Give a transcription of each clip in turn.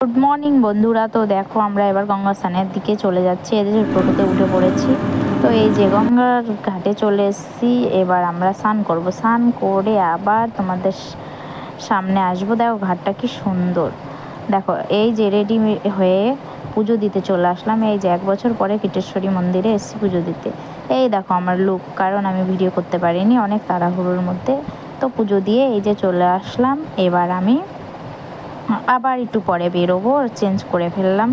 Good morning বন্ধুরা। তো দেখো আমরা এবার গঙ্গা স্নানের দিকে চলে যাচ্ছি, এদের টোটোতে উঠে পড়েছি। তো এই যে গঙ্গার ঘাটে চলে এসেছি, এবার আমরা স্নান করব। স্নান করে আবার তোমাদের সামনে আসবো। দেখো ঘাটটা কি সুন্দর। দেখো এই যে রেডি হয়ে পুজো দিতে চলে আসলাম। এই যে 1 বছর পরে কীটেশ্বরী মন্দিরে এসেছি পুজো দিতে। এই দেখো আমার লুক, কারণ আমি ভিডিও করতে পারিনি, অনেক তাড়াহুড়োর মধ্যে। তো পুজো দিয়ে এই যে চলে আসলাম। এবার আমি আবার একটু পরে বেরোবো, চেঞ্জ করে ফেললাম।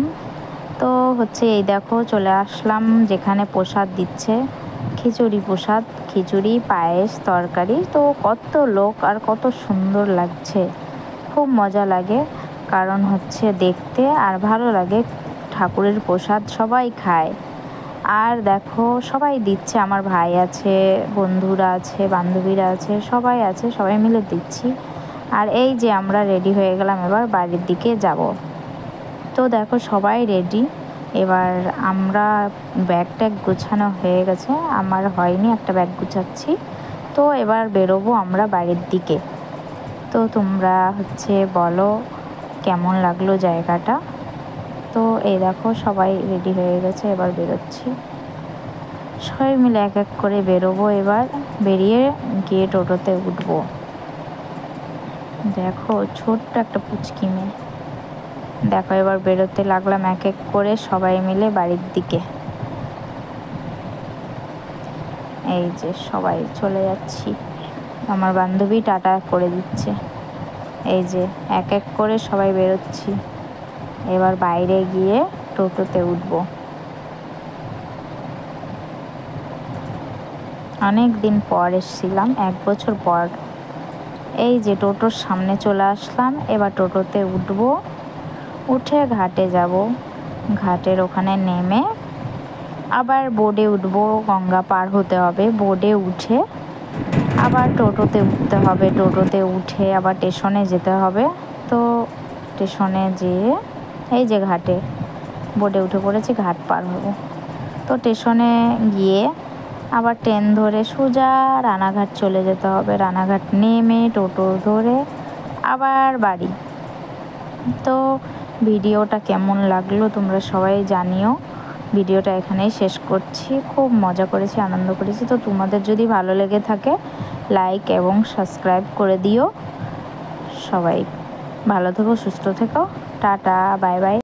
তো হচ্ছে এই দেখো চলে আসলাম যেখানে প্রসাদ দিচ্ছে, খিচুড়ি প্রসাদ, খিচুড়ি, পায়েস, তরকারি। তো কত লোক আর কত সুন্দর লাগছে, খুব মজা লাগে। কারণ হচ্ছে দেখতে আর ভালো লাগে, ঠাকুরের প্রসাদ সবাই খায়। আর দেখো সবাই দিচ্ছে, আমার ভাই আছে, বন্ধুরা আছে, বান্ধবীরা আছে, সবাই আছে, সবাই মিলে দিচ্ছি। আর এই যে আমরা রেডি হয়ে গেলাম, এবার বাড়ির দিকে যাব। তো দেখো সবাই রেডি। এবার আমরা ব্যাগ ট্যাগ গোছানো হয়ে গেছে, আমার হয়নি, একটা ব্যাগ গুছাচ্ছি। তো এবার বেরোবো আমরা বাড়ির দিকে। তো তোমরা হচ্ছে বলো কেমন লাগলো জায়গাটা। তো এই দেখো সবাই রেডি হয়ে গেছে, এবার বেরোচ্ছি। সবাই মিলে এক এক করে বেরোবো। এবার বেরিয়ে গিয়ে টোটোতে উঠবো। দেখো ছোট্ট একটা পুচকি মেয়ে। দেখো এবার বেরোতে লাগলাম এক এক করে সবাই মিলে বাড়ির দিকে। এই যে সবাই চলে যাচ্ছি, আমার বান্ধবী টাটা করে দিচ্ছে। এই যে এক এক করে সবাই বেরোচ্ছি। এবার বাইরে গিয়ে টোটোতে উঠবো। অনেক দিন পর এসেছিলাম, 1 বছর পর। এই যে টোটোর সামনে চলে আসলাম, এবার টোটোতে উঠবো, উঠে ঘাটে যাব। ঘাটের ওখানে নেমে আবার বোটে উঠবো, গঙ্গা পার হতে হবে। বোটে উঠে আবার টোটোতে উঠতে হবে, টোটোতে উঠে আবার স্টেশনে যেতে হবে। তো স্টেশনে যেয়ে এই যে ঘাটে বোটে উঠে পড়েছি, ঘাট পার হব। তো স্টেশনে গিয়ে আবার ট্রেন ধরে সোজা রানাঘাট চলে যেতে হবে। রানাঘাট নেমে টোটো ধরে আবার বাড়ি। তো ভিডিওটা কেমন লাগলো তোমরা সবাই জানিও। ভিডিওটা এখানেই শেষ করছি। খুব মজা করেছি, আনন্দ করেছি। তো তোমাদের যদি ভালো লেগে থাকে লাইক এবং সাবস্ক্রাইব করে দিও। সবাই ভালো থেকো, সুস্থ থেকো, টাটা, বাই বাই।